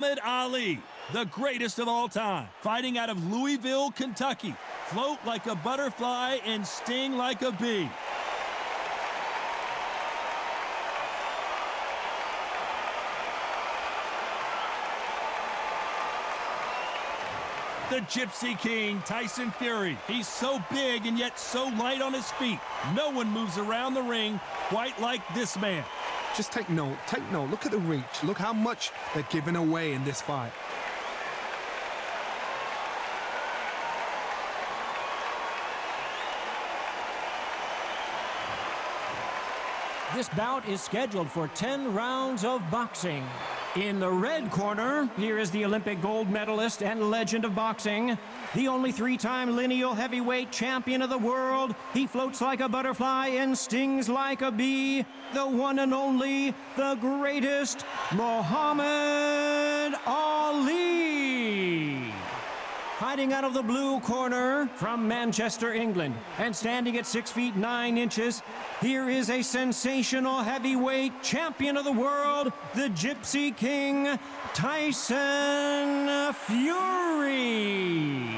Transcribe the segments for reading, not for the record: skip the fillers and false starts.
Muhammad Ali, the greatest of all time, fighting out of Louisville, Kentucky. Float like a butterfly and sting like a bee. The Gypsy King, Tyson Fury. He's so big and yet so light on his feet. No one moves around the ring quite like this man. Just take note, look at the reach. Look how much they're giving away in this fight. This bout is scheduled for 10 rounds of boxing. In the red corner, here is the Olympic gold medalist and legend of boxing, the only three-time lineal heavyweight champion of the world. He floats like a butterfly and stings like a bee, the one and only, the greatest, Muhammad Ali. Fighting out of the blue corner from Manchester, England, and standing at 6 feet 9 inches, here is a sensational heavyweight champion of the world, the Gypsy King, Tyson Fury.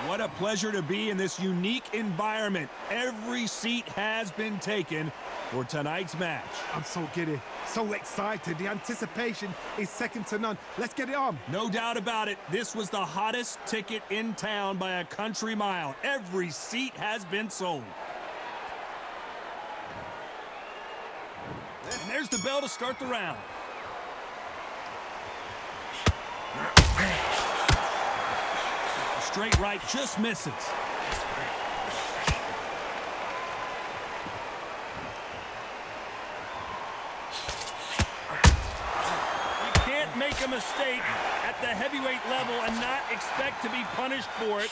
What a pleasure to be in this unique environment. Every seat has been taken for tonight's match. I'm so giddy, so excited. The anticipation is second to none. Let's get it on. No doubt about it. This was the hottest ticket in town by a country mile. Every seat has been sold. And there's the bell to start the round. Straight right just misses. You can't make a mistake at the heavyweight level and not expect to be punished for it.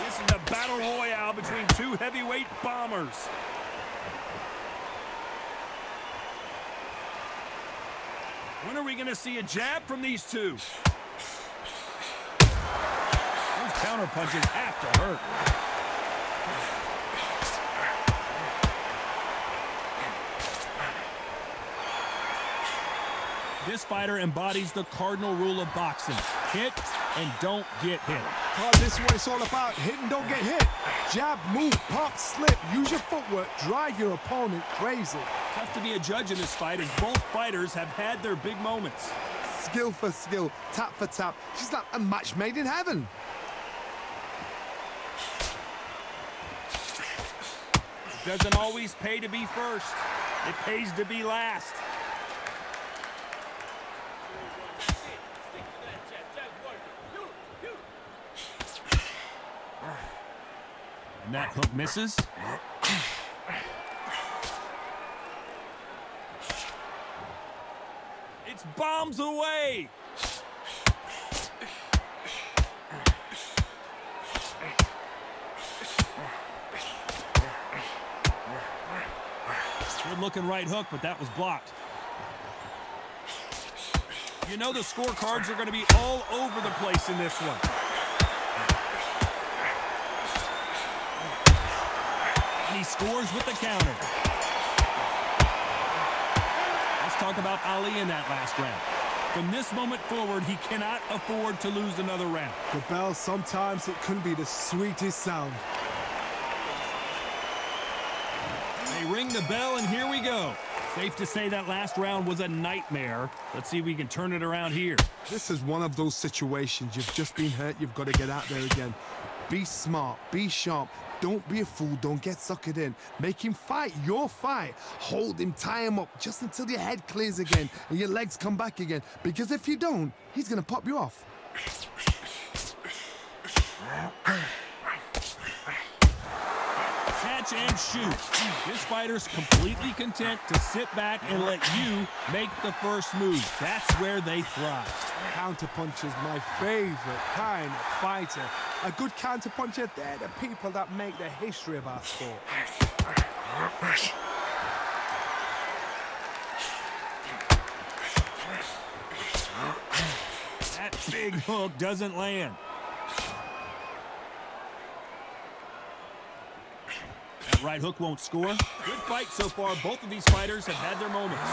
This is a battle royale between two heavyweight bombers. When are we going to see a jab from these two? Those counter punches have to hurt. This fighter embodies the cardinal rule of boxing. Hit and don't get hit. Oh, this is what it's all about. Hit and don't get hit. Jab, move, pop, slip. Use your footwork. Drive your opponent crazy. Tough to be a judge in this fight as both fighters have had their big moments. Skill for skill, tap for tap. She's like a match made in heaven. It doesn't always pay to be first. It pays to be last. And that hook misses. It's bombs away. Good looking right hook, but that was blocked. You know the scorecards are going to be all over the place in this one. He scores with the counter. Let's talk about Ali in that last round. From this moment forward, he cannot afford to lose another round. The bell, sometimes it can be the sweetest sound. They ring the bell, and here we go. Safe to say that last round was a nightmare. Let's see if we can turn it around here. This is one of those situations. You've just been hurt. You've got to get out there again. Be smart. Be sharp. Don't be a fool. Don't get suckered in. Make him fight your fight. Hold him, tie him up just until your head clears again and your legs come back again. Because if you don't, he's going to pop you off. Catch and shoot. This fighter's completely content to sit back and let you make the first move. That's where they thrive. Counterpuncher's my favorite kind of fighter. A good counterpuncher, they're the people that make the history of our sport. That big hook doesn't land. That right hook won't score. Good fight so far. Both of these fighters have had their moments.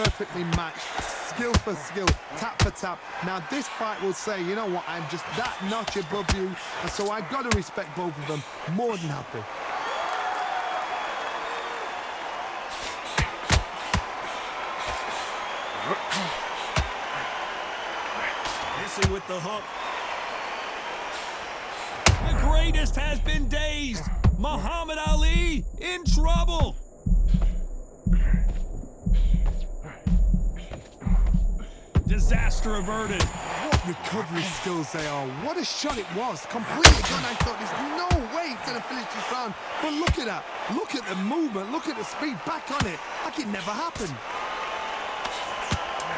Perfectly matched. skill for skill, tap for tap. Now this fight will say, you know what, I'm just that notch above you, and so I've got to respect both of them. More than happy. Missing with the hook. The greatest has been dazed. Muhammad Ali in trouble. Disaster averted. What recovery skills they are. What a shot it was. Completely gone. I thought there's no way he's going to finish this round. But look at that. Look at the movement. Look at the speed. Back on it. Like it never happened.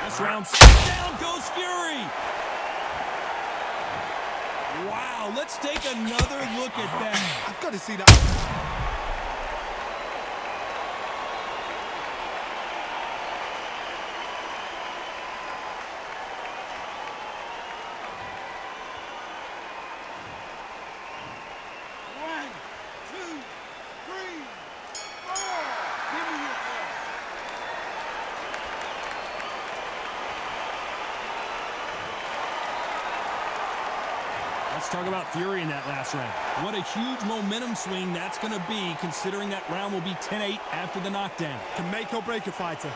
This round, down goes Fury. Wow, let's take another look at that. I've got to see that. Let's talk about Fury in that last round. What a huge momentum swing that's going to be, considering that round will be 10-8 after the knockdown. Can make or break a fighter.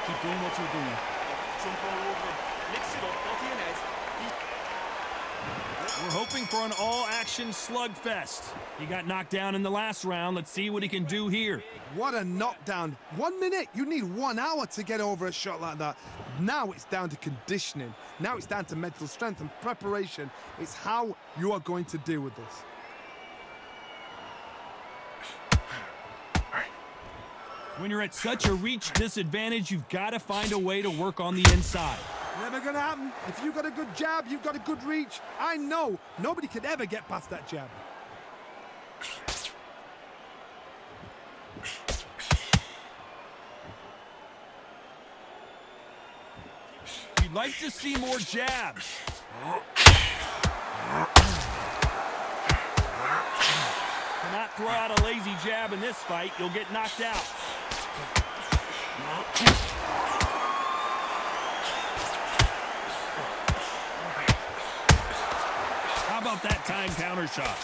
Keep doing what you're doing. Jump all over him. Mix it up, body and head. We're hoping for an all-action slugfest. He got knocked down in the last round. Let's see what he can do here. What a knockdown. 1 minute. You need 1 hour to get over a shot like that. Now it's down to conditioning. Now it's down to mental strength and preparation. It's how you are going to deal with this. When you're at such a reach disadvantage, you've got to find a way to work on the inside. Never gonna happen. If you've got a good jab, you've got a good reach. I know nobody could ever get past that jab. You'd like to see more jabs. Cannot throw out a lazy jab in this fight. You'll get knocked out. How about that time counter shot?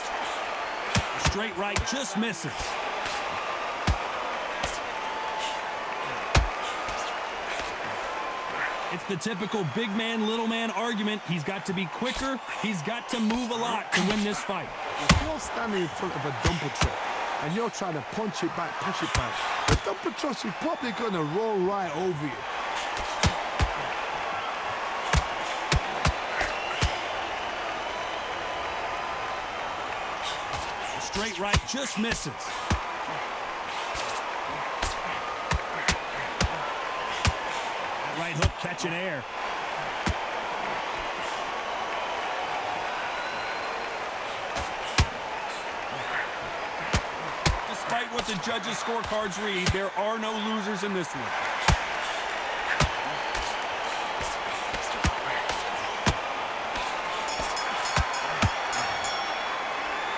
A straight right just misses. It's the typical big man, little man argument. He's got to be quicker. He's got to move a lot to win this fight. If you're standing in front of a dumper truck and you're trying to punch it back, push it back, the dumper truck is probably going to roll right over you. A straight right just misses. Right hook catching air. Despite what the judges' scorecards read, there are no losers in this one.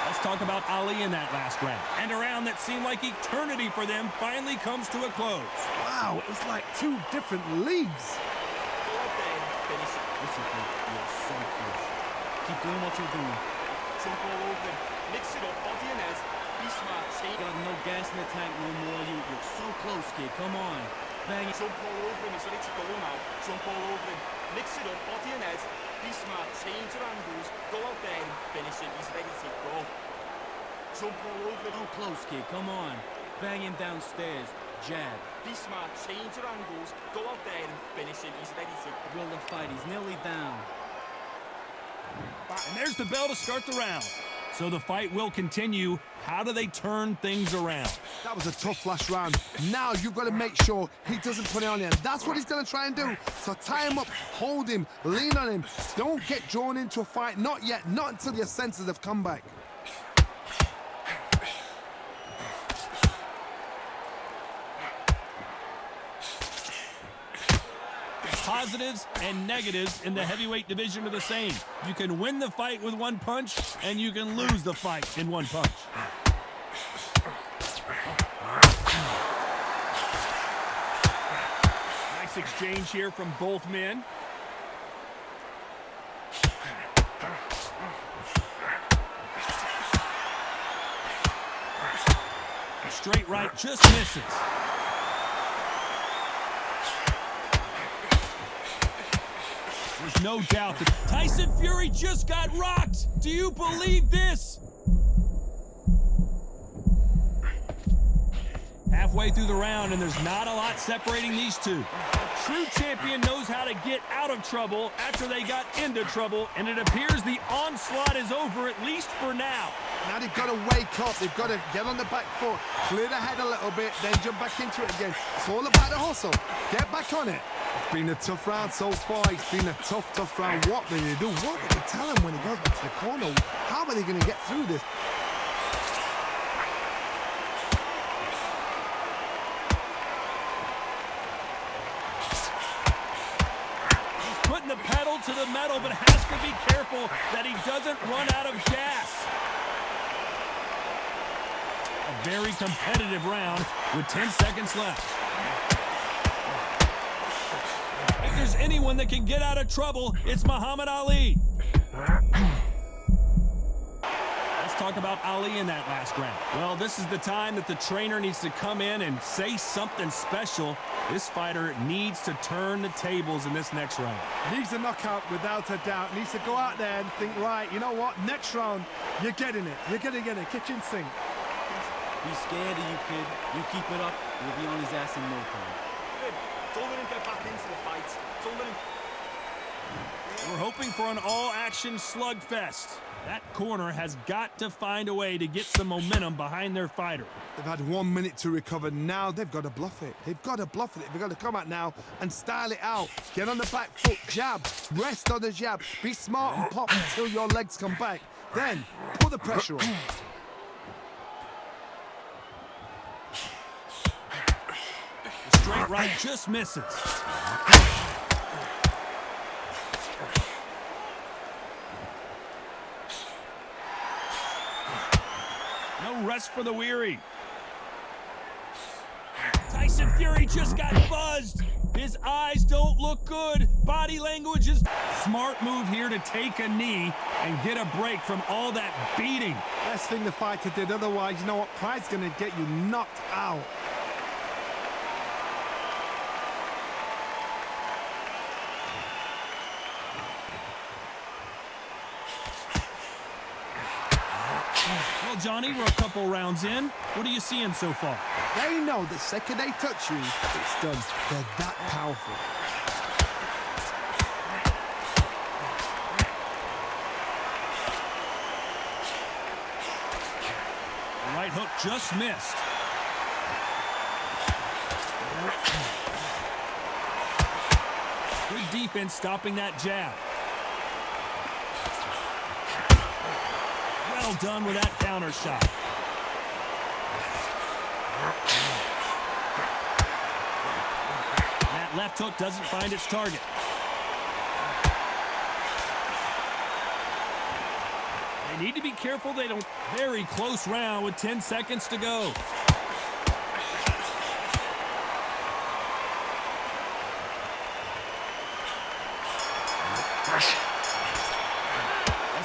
Let's talk about Ali in that last round. And a round that seemed like eternity for them finally comes to a close. Wow, it was like 2 different leagues. Go out there and finish it. Listen, you're so close. Keep doing what you're doing. Jump all over him. Mix it up, body and head. Be smart. Take Got no gas in the tank no more. You're so close, kid. Come on. Bang it. Jump all over him. He's ready to go now. Jump all over him. Mix it up, body and head. Be smart. Change your angles. Go out there and finish it. He's ready to go. Jump all over him. So close, kid. Come on. Bang him downstairs. Jab. Be smart. Change your angles. Go out there and finish it. He's ready to go. Will the fight. He's nearly down. And there's the bell to start the round. So the fight will continue. How do they turn things around? That was a tough last round. Now you've got to make sure he doesn't put it on him. That's what he's going to try and do. So tie him up, hold him, lean on him. Don't get drawn into a fight. Not yet. Not until your senses have come back. Positives and negatives in the heavyweight division are the same. You can win the fight with 1 punch, and you can lose the fight in 1 punch. Nice exchange here from both men. Straight right just misses. There's no doubt that Tyson Fury just got rocked. Do you believe this? Halfway through the round, and there's not a lot separating these two. A true champion knows how to get out of trouble after they got into trouble, and it appears the onslaught is over, at least for now. Now they've got to wake up. They've got to get on the back foot, clear the head a little bit, then jump back into it again. It's all about the hustle. Get back on it. It's been a tough round so far. It's been a tough round. What do they do? What do they tell him when he goes back to the corner? How are they going to get through this? Putting the pedal to the metal, but has to be careful that he doesn't run out of gas. A very competitive round with 10 seconds left. If there's anyone that can get out of trouble, it's Muhammad Ali. Let's talk about Ali in that last round. Well, this is the time that the trainer needs to come in and say something special. This fighter needs to turn the tables in this next round. Needs a knockout without a doubt. Needs to go out there and think, right, you know what? Next round, you're getting it. You're going to get it. Kitchen sink. Be scared of you, kid. You keep it up, you'll be on his ass in no time. Good. Don't let him get back into the fight. Don't let him... We're hoping for an all-action slugfest. That corner has got to find a way to get some momentum behind their fighter. They've had 1 minute to recover. Now they've got to bluff it. They've got to bluff it. They've got to come out now and style it out. Get on the back foot, jab, rest on the jab. Be smart and pop until your legs come back. Then put the pressure on. The straight right just misses. No rest for the weary. Tyson Fury just got buzzed. His eyes don't look good. Body language is... Smart move here to take a knee and get a break from all that beating. Best thing the fighter did. Otherwise, you know what? Pride's going to get you knocked out. Well, Johnny, we're a couple rounds in. What are you seeing so far? They know the second they touch you, it's done. They're that powerful. The right hook just missed. Good defense stopping that jab. Well done with that counter shot. That left hook doesn't find its target. They need to be careful they don't... Very close round with 10 seconds to go.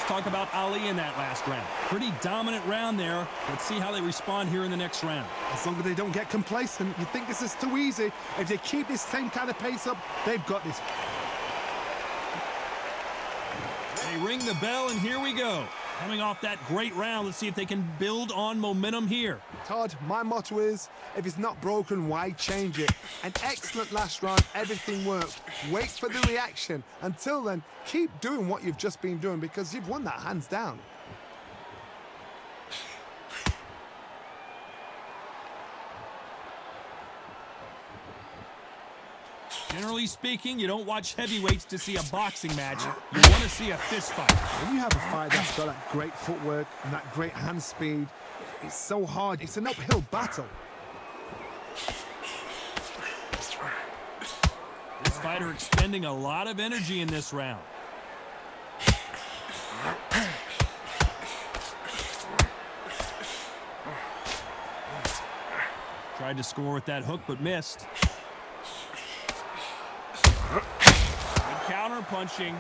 Talk about Ali in that last round. Pretty dominant round there. Let's see how they respond here in the next round. As long as they don't get complacent, you think this is too easy. If they keep this same kind of pace up, they've got this. They ring the bell, and here we go. Coming off that great round, let's see if they can build on momentum here. Todd, my motto is, if it's not broken, why change it? An excellent last round, everything worked. Wait for the reaction. Until then, keep doing what you've just been doing because you've won that hands down. Generally speaking, you don't watch heavyweights to see a boxing match. You want to see a fist fight. When you have a fight that's got that great footwork and that great hand speed, it's so hard. It's an uphill battle. This fighter expending a lot of energy in this round. Tried to score with that hook, but missed. Good counter punching.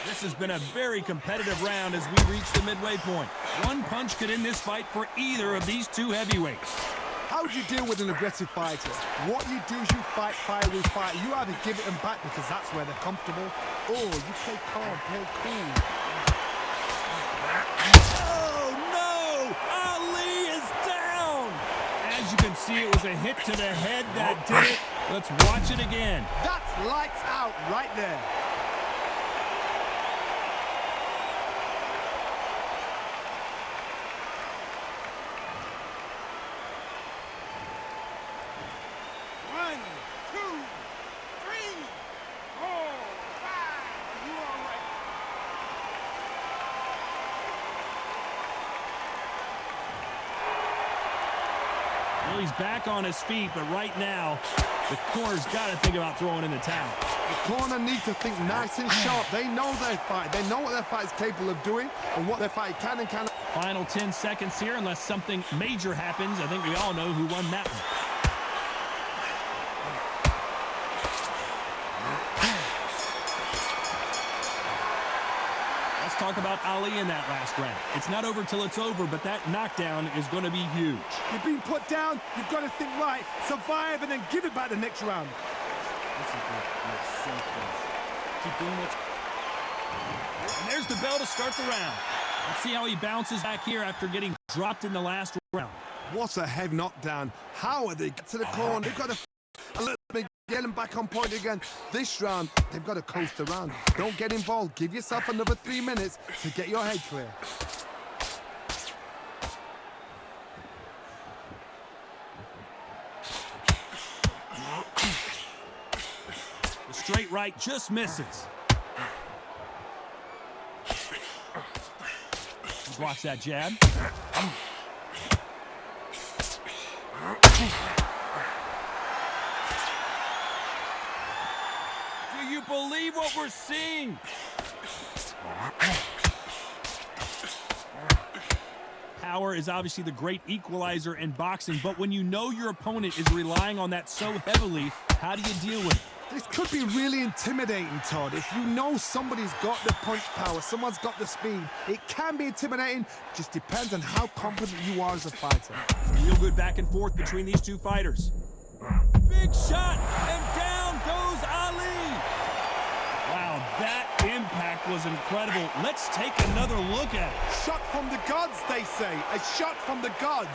This has been a very competitive round as we reach the midway point. One punch could end this fight for either of these two heavyweights. How do you deal with an aggressive fighter? What you do is you fight fire with fire. You either give it them back because that's where they're comfortable, or you play calm, play cool. Oh, no! Ali is down! As you can see, it was a hit to the head that did it. Let's watch it again. That's lights out right there. Well, he's back on his feet, but right now, the corner's got to think about throwing in the towel. The corner needs to think nice and sharp. They know their fight. They know what their fight is capable of doing and what their fight can and cannot. Final 10 seconds here, unless something major happens. I think we all know who won that one. Let's talk about Ali in that last round. It's not over till it's over, but that knockdown is going to be huge. You've been put down. You've got to think right, survive, and then give it back the next round. Listen, you're so close. Keep doing what And there's the bell to start the round. Let's see how he bounces back here after getting dropped in the last round. What a heavy knockdown. How are they get to the corner? They've got to a little bit, get them back on point again. This round, they've got to coast around. Don't get involved. Give yourself another 3 minutes to get your head clear. The straight right just misses. Blocks that jab. Do you believe what we're seeing? Power is obviously the great equalizer in boxing, but when you know your opponent is relying on that so heavily, how do you deal with it? This could be really intimidating, Todd. If you know somebody's got the punch power, someone's got the speed, it can be intimidating. Just depends on how confident you are as a fighter. Real good back and forth between these two fighters. Big shot, and down goes Ali. Wow, that impact was incredible. Let's take another look at it. Shot from the gods, they say. A shot from the gods.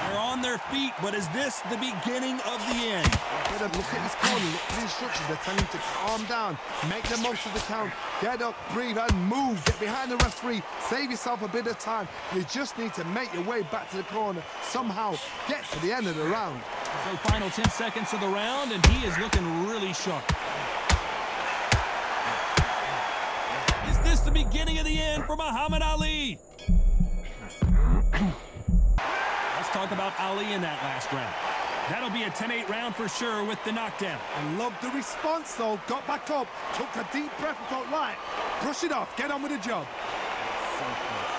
They're on their feet, but is this the beginning of the end? Better look at his corner, look at the instructions. They're telling him to calm down, make the most of the count, get up, breathe, and move. Get behind the referee, save yourself a bit of time. You just need to make your way back to the corner, somehow get to the end of the round. So final 10 seconds of the round, and he is looking really sharp. Is this the beginning of the end for Muhammad Ali? Let's talk about Ali in that last round. That'll be a 10-8 round for sure with the knockdown. I love the response, though. Got back up, took a deep breath and thought, right, brush it off, get on with the job. so close.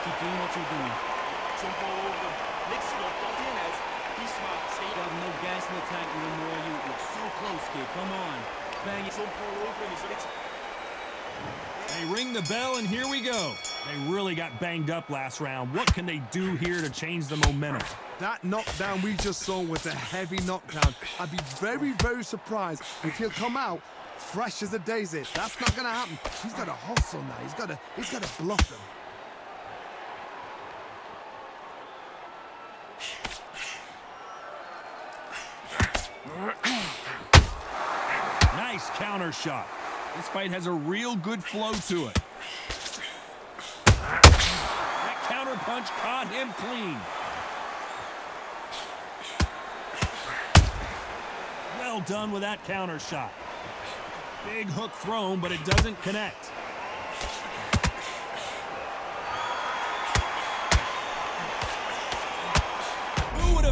Keep doing what you're doing. Jump all over them. Mix it up, body and head. Be smart, stay You got no gas in the tank no more. You're so close, kid. Come on. Bang it. jump all over him. He's like, They ring the bell, and here we go. They really got banged up last round. What can they do here to change the momentum? That knockdown we just saw was a heavy knockdown. I'd be very, very surprised if he'll come out fresh as a daisy. That's not going to happen. He's got to hustle now. He's got to bluff them. Nice counter shot. This fight has a real good flow to it. That counter punch caught him clean. Well done with that counter shot. Big hook thrown, but it doesn't connect.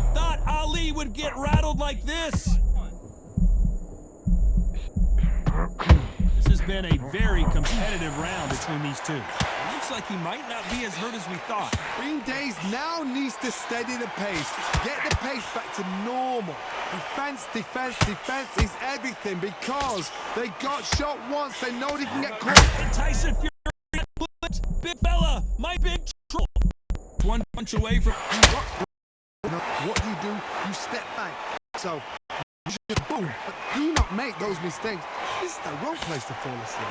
have thought Ali would get rattled like this? This has been a very competitive round between these two. It looks like he might not be as hurt as we thought. Green Days now needs to steady the pace. Get the pace back to normal. Defense, defense, defense is everything because they got shot once. They know they can get caught. And Tyson Fury, big fella, my big troll. One punch away from... What do? You step back. So, you just boom. But do not make those mistakes. This is the wrong place to fall asleep.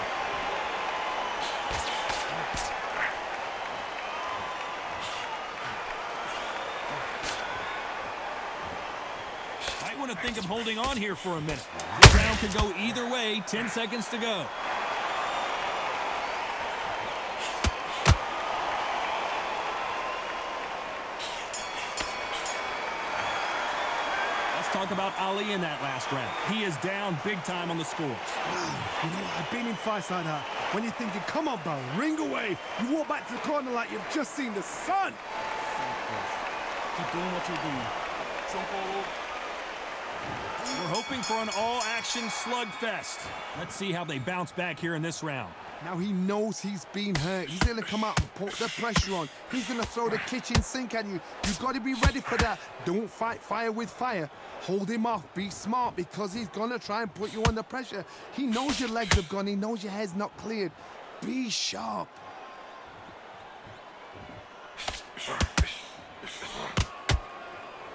Might want to think of holding on here for a minute. This round could go either way. 10 seconds to go. Talk about Ali in that last round. He is down big time on the scores. You know, I've been in fights like that. When you're thinking, come on, Bell, ring away. You walk back to the corner like you've just seen the sun. Keep doing what you're doing. Jump all over. We're hoping for an all-action slugfest. Let's see how they bounce back here in this round. Now he knows he's been hurt. He's going to come out and put the pressure on. He's going to throw the kitchen sink at you. You've got to be ready for that. Don't fight fire with fire. Hold him off. Be smart because he's going to try and put you under pressure. He knows your legs have gone. He knows your head's not cleared. Be sharp.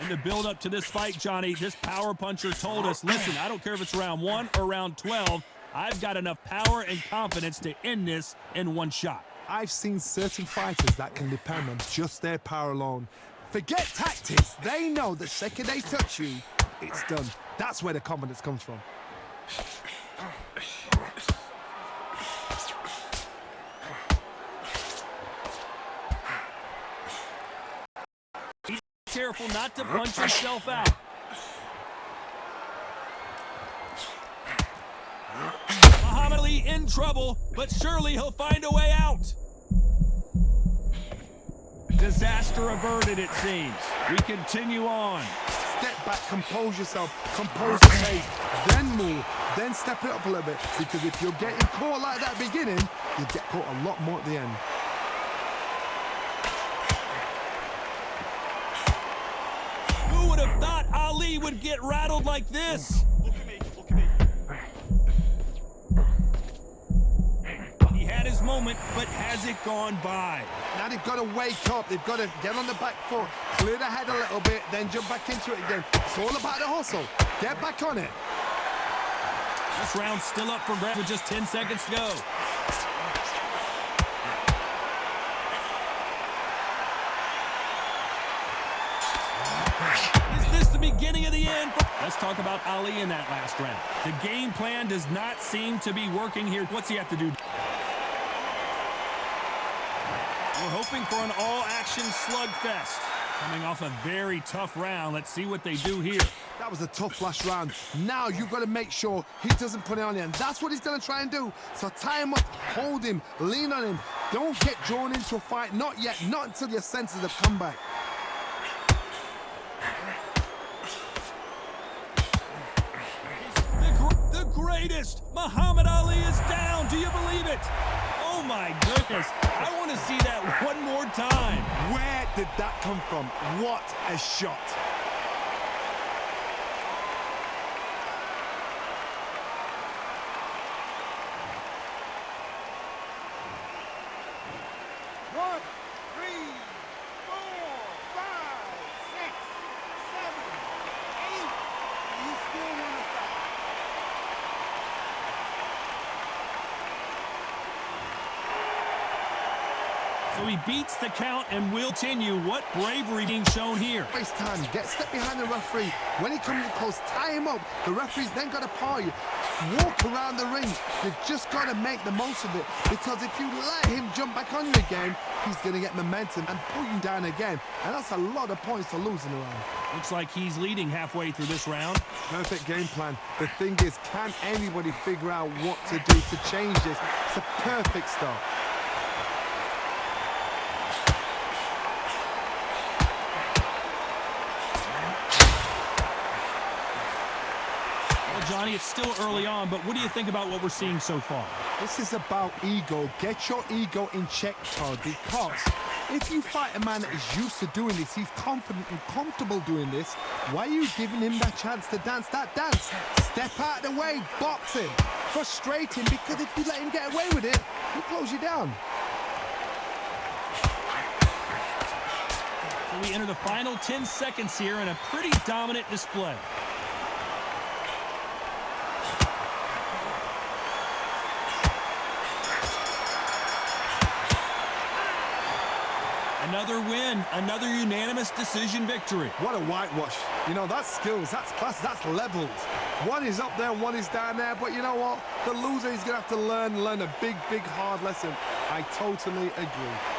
In the build-up to this fight, Johnny, this power puncher told us, listen, I don't care if it's round 1 or round 12, I've got enough power and confidence to end this in one shot. I've seen certain fighters that can depend on just their power alone. Forget tactics. They know the second they touch you, it's done. That's where the confidence comes from. He's careful not to punch himself out. Muhammad Ali in trouble, but surely he'll find a way out. Disaster averted, it seems. We continue on. Step back, compose yourself, compose the pace, then move, then step it up a little bit. Because if you're getting caught like that at the beginning, you'll get caught a lot more at the end. Who would have thought Ali would get rattled like this? Look at me, look at me. He had his moment, but has it gone by? Now they've got to wake up. They've got to get on the back foot, clear the head a little bit, then jump back into it again. It's all about the hustle. Get back on it. This round's still up for grabs with just 10 seconds to go. Is this the beginning of the end? Let's talk about Ali in that last round. The game plan does not seem to be working here. What's he have to do? We're hoping for an all-action slugfest. Coming off a very tough round. Let's see what they do here. That was a tough last round. Now you've got to make sure he doesn't put it on you. And that's what he's going to try and do. So tie him up, hold him, lean on him. Don't get drawn into a fight. Not yet. Not until your senses have come back. The greatest! Muhammad Ali is down. Do you believe it? Oh my goodness. I want to see that one more time. Where did that come from? What a shot. One, three, 4, 5, 6, 7, 8. You still want to stop. So he beats the count and will continue. What bravery being shown here. Waste time. Get step behind the referee. When he comes in close, tie him up. The referee's then got to paw you. Walk around the ring. You've just got to make the most of it. Because if you let him jump back on you again, he's going to get momentum and pull you down again. And that's a lot of points to lose in a round. Looks like he's leading halfway through this round. Perfect game plan. The thing is, can anybody figure out what to do to change this? It's a perfect start. Johnny, it's still early on, but what do you think about what we're seeing so far? This is about ego. Get your ego in check, Todd, because if you fight a man that is used to doing this, he's confident and comfortable doing this, why are you giving him that chance to dance that dance? Step out of the way, box him. Frustrate him, because if you let him get away with it, he'll close you down. So we enter the final 10 seconds here in a pretty dominant display. Another win, another unanimous decision victory. What a whitewash. You know, that's skills, that's class, that's levels. One is up there, one is down there, but you know what? The loser is going to have to learn a big, hard lesson. I totally agree.